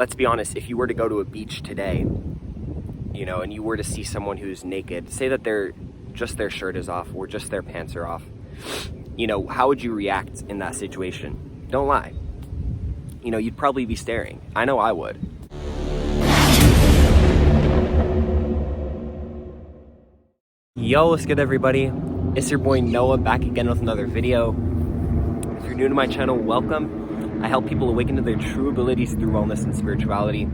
let's be honest, if you were to go to a beach today, and you were to see someone who's naked, say that just their shirt is off or just their pants are off, how would you react in that situation? Don't lie. You'd probably be staring. I know I would. Yo, what's good, everybody? It's your boy Noah, back again with another video. If you're new to my channel, welcome. I help people awaken to their true abilities through wellness and spirituality.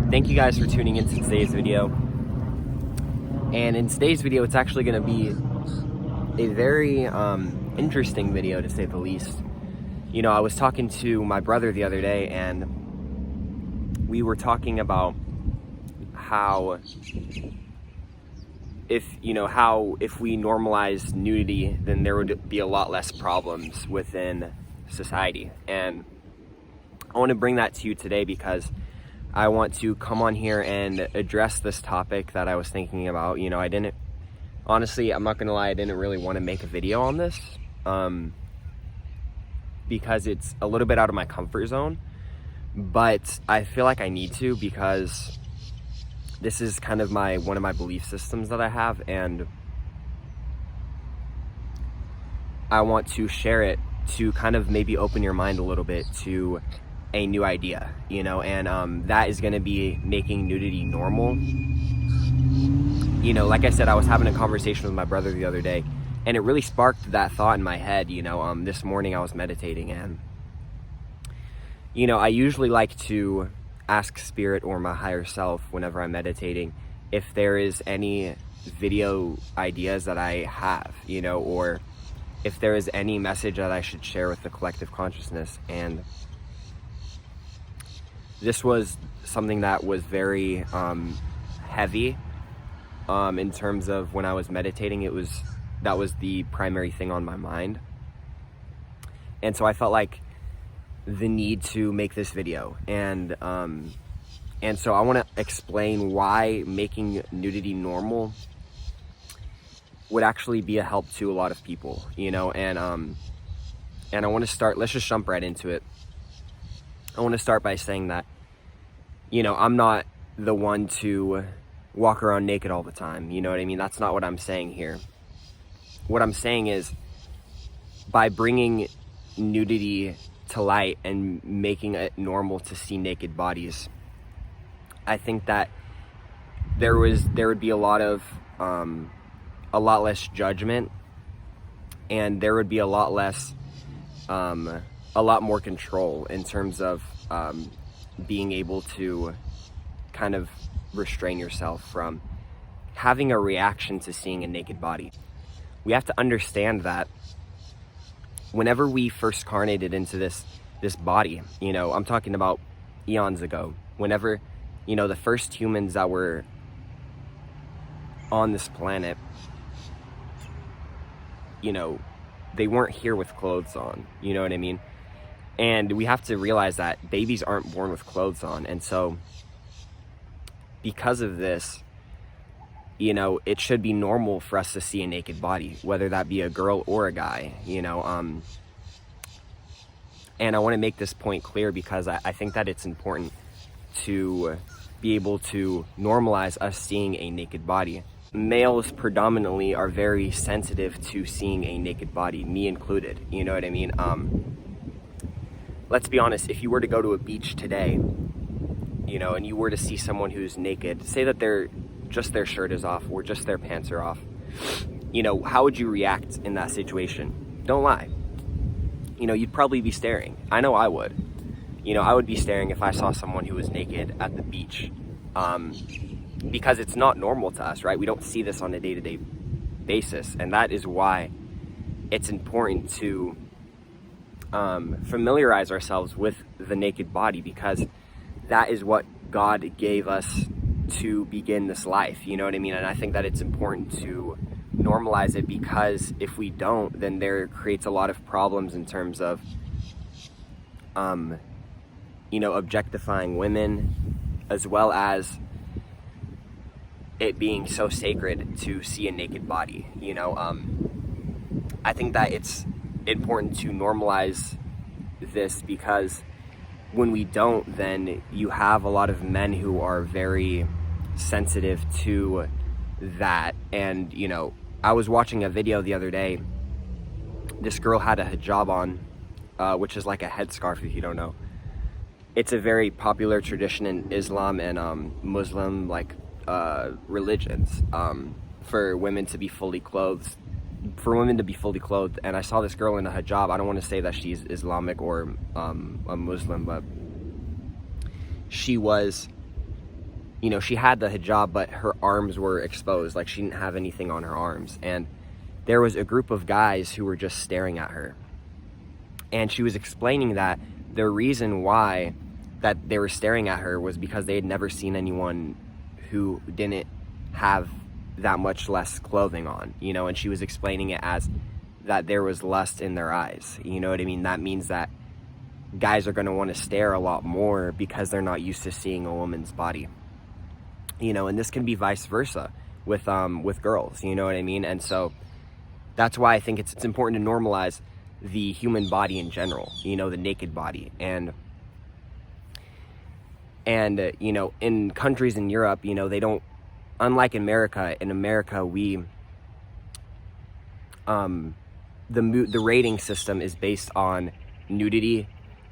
Thank you guys for tuning in to today's video. And in today's video, it's actually going to be a very interesting video, to say the least. I was talking to my brother the other day, and we were talking about how if we normalize nudity, then there would be a lot less problems within society. And I want to bring that to you today because I want to come on here and address this topic that I was thinking about. Honestly, I'm not gonna lie, I didn't really want to make a video on this because it's a little bit out of my comfort zone, but I feel like I need to, because this is kind of one of my belief systems that I have, and I want to share it to kind of maybe open your mind a little bit to a new idea, and that is going to be making nudity normal. Like I said, I was having a conversation with my brother the other day, and it really sparked that thought in my head. This morning I was meditating, and I usually like to ask spirit or my higher self whenever I'm meditating if there is any video ideas that I have, or if there is any message that I should share with the collective consciousness. And this was something that was very heavy in terms of when I was meditating. That was the primary thing on my mind, and so I felt like the need to make this video, and so I want to explain why making nudity normal would actually be a help to a lot of people, and I want to start, let's just jump right into it. I want to start by saying that, I'm not the one to walk around naked all the time, you know what I mean? That's not what I'm saying here. What I'm saying is, by bringing nudity to light and making it normal to see naked bodies, I think that there would be a lot less judgment, and there would be a lot more control in terms of being able to kind of restrain yourself from having a reaction to seeing a naked body. We have to understand that whenever we first carnated into this body, I'm talking about eons ago, whenever, the first humans that were on this planet, they weren't here with clothes on, you know what I mean? And we have to realize that babies aren't born with clothes on. And so because of this, it should be normal for us to see a naked body, whether that be a girl or a guy, and I want to make this point clear because I think that it's important to be able to normalize us seeing a naked body. Males predominantly are very sensitive to seeing a naked body, me included, you know what I mean? Let's be honest, if you were to go to a beach today, and you were to see someone who's naked, say that just their shirt is off or just their pants are off, how would you react in that situation? Don't lie. You'd probably be staring. I know I would. I would be staring if I saw someone who was naked at the beach, because it's not normal to us, right? We don't see this on a day-to-day basis, and that is why it's important to familiarize ourselves with the naked body, because that is what God gave us to begin this life, you know what I mean? And I think that it's important to normalize it, because if we don't, then there creates a lot of problems in terms of objectifying women, as well as it being so sacred to see a naked body. I think that it's important to normalize this, because when we don't, then you have a lot of men who are very sensitive to that. And, you know, I was watching a video the other day. This girl had a hijab on, which is like a headscarf if you don't know. It's a very popular tradition in Islam and Muslim religions, for women to be fully clothed. And I saw this girl in a hijab. I don't want to say that she's Islamic or a Muslim, but she was, you know, she had the hijab, but her arms were exposed. Like, she didn't have anything on her arms. And there was a group of guys who were just staring at her. And she was explaining that the reason why that they were staring at her was because they had never seen anyone who didn't have that much less clothing on, you know. And she was explaining it as that there was lust in their eyes, you know what I mean? That means that guys are going to want to stare a lot more because they're not used to seeing a woman's body, you know. And this can be vice versa with girls, you know what I mean? And so that's why I think it's important to normalize the human body in general, you know, the naked body. And you know, in countries in Europe, you know, they don't, unlike in America, we, the rating system is based on nudity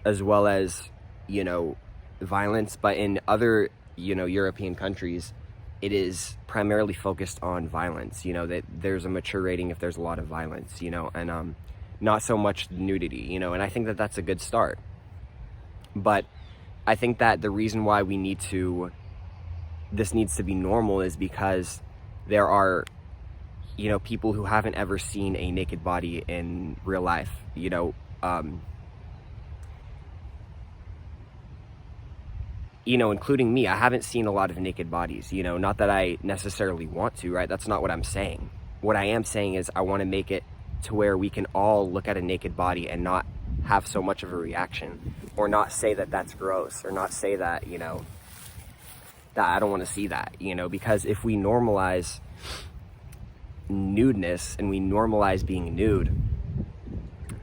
as well as, you know, violence. But in other, you know, European countries, it is primarily focused on violence, you know, that there's a mature rating if there's a lot of violence, you know, and not so much nudity, you know. And I think that that's a good start. But I think that the reason why this needs to be normal is because there are, you know, people who haven't ever seen a naked body in real life, you know, including me. I haven't seen a lot of naked bodies, you know, not that I necessarily want to, right? That's not what I'm saying. What I am saying is I want to make it to where we can all look at a naked body and not have so much of a reaction, or not say that that's gross, or not say that, you know, that I don't want to see that, you know. Because if we normalize nudeness and we normalize being nude,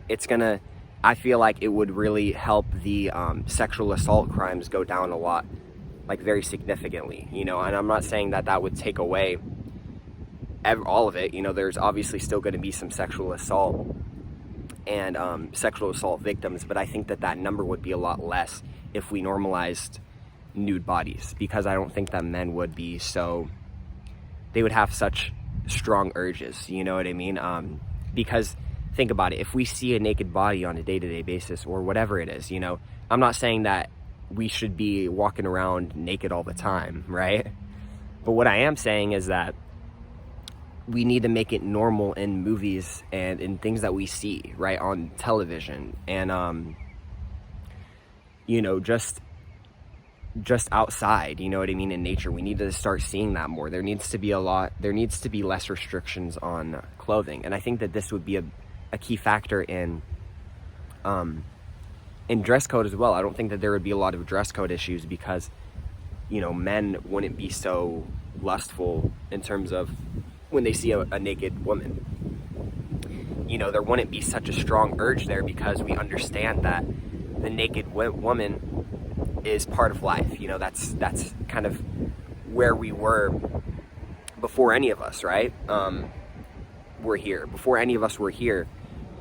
it's gonna, I feel like it would really help the sexual assault crimes go down a lot, like very significantly, you know. And I'm not saying that that would take away all of it, you know. There's obviously still going to be some sexual assault and sexual assault victims, but I think that that number would be a lot less if we normalized nude bodies, because I don't think that men would be so, they would have such strong urges, you know what I mean? Because think about it, if we see a naked body on a day-to-day basis or whatever it is, you know, I'm not saying that we should be walking around naked all the time, right? But what I am saying is that we need to make it normal in movies and in things that we see, right, on television, and you know, just outside, you know what I mean, in nature. We need to start seeing that more. There needs to be less restrictions on clothing. And I think that this would be a key factor in dress code as well. I don't think that there would be a lot of dress code issues, because, you know, men wouldn't be so lustful in terms of when they see a naked woman. You know, there wouldn't be such a strong urge there, because we understand that the naked woman is part of life. You know, that's kind of where we were before any of us, right? Were here. Before any of us were here,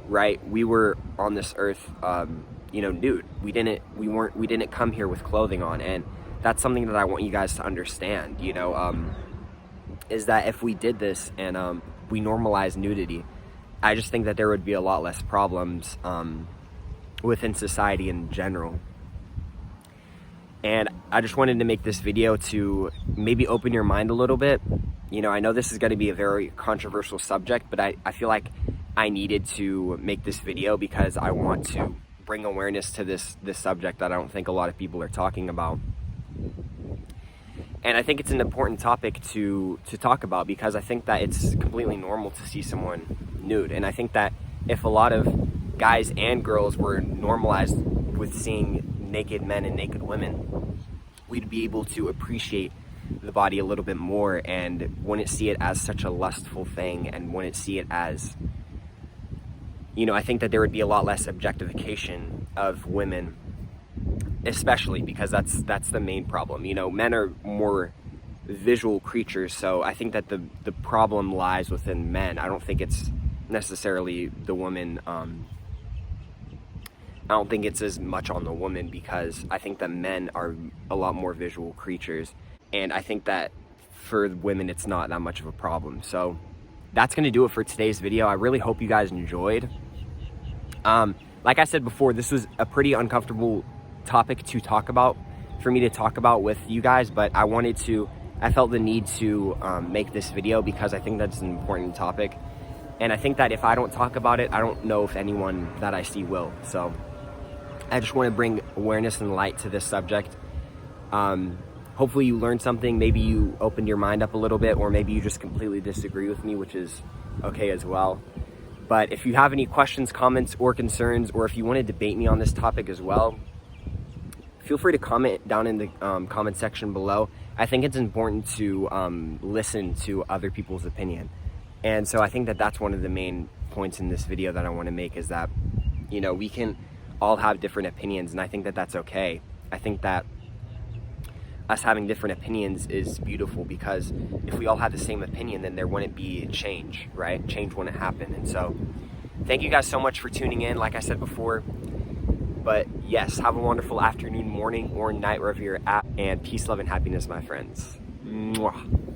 right? We were on this earth, you know, nude. We didn't come here with clothing on. And that's something that I want you guys to understand, you know, is that if we did this and we normalize nudity, I just think that there would be a lot less problems within society in general. And I just wanted to make this video to maybe open your mind a little bit. You know, I know this is going to be a very controversial subject, but I feel like I needed to make this video because I want to bring awareness to this subject that I don't think a lot of people are talking about. And I think it's an important topic to talk about, because I think that it's completely normal to see someone nude. And I think that if a lot of guys and girls were normalized with seeing naked men and naked women, we'd be able to appreciate the body a little bit more and wouldn't see it as such a lustful thing, and wouldn't see it as, you know, I think that there would be a lot less objectification of women especially because that's the main problem. You know, men are more visual creatures, so I think that the problem lies within men. I don't think it's necessarily the woman. I don't think it's as much on the woman, because I think that men are a lot more visual creatures, and I think that for women it's not that much of a problem. So that's going to do it for today's video. I really hope you guys enjoyed. Like I said before, this was a pretty uncomfortable topic to talk about, for me to talk about with you guys, but I felt the need to make this video because I think that's an important topic. And I think that if I don't talk about it, I don't know if anyone that I see will. So I just want to bring awareness and light to this subject. Hopefully you learned something. Maybe you opened your mind up a little bit, or maybe you just completely disagree with me, which is okay as well. But if you have any questions, comments, or concerns, or if you want to debate me on this topic as well, feel free to comment down in the comment section below. I think it's important to listen to other people's opinion. And so I think that that's one of the main points in this video that I want to make, is that, you know, we can all have different opinions, and I think that that's okay. I think that us having different opinions is beautiful, because if we all had the same opinion, then there wouldn't be change, right? Change wouldn't happen. And so thank you guys so much for tuning in, like I said before. But yes, have a wonderful afternoon, morning, or night, wherever you're at, and peace, love, and happiness, my friends. Mwah.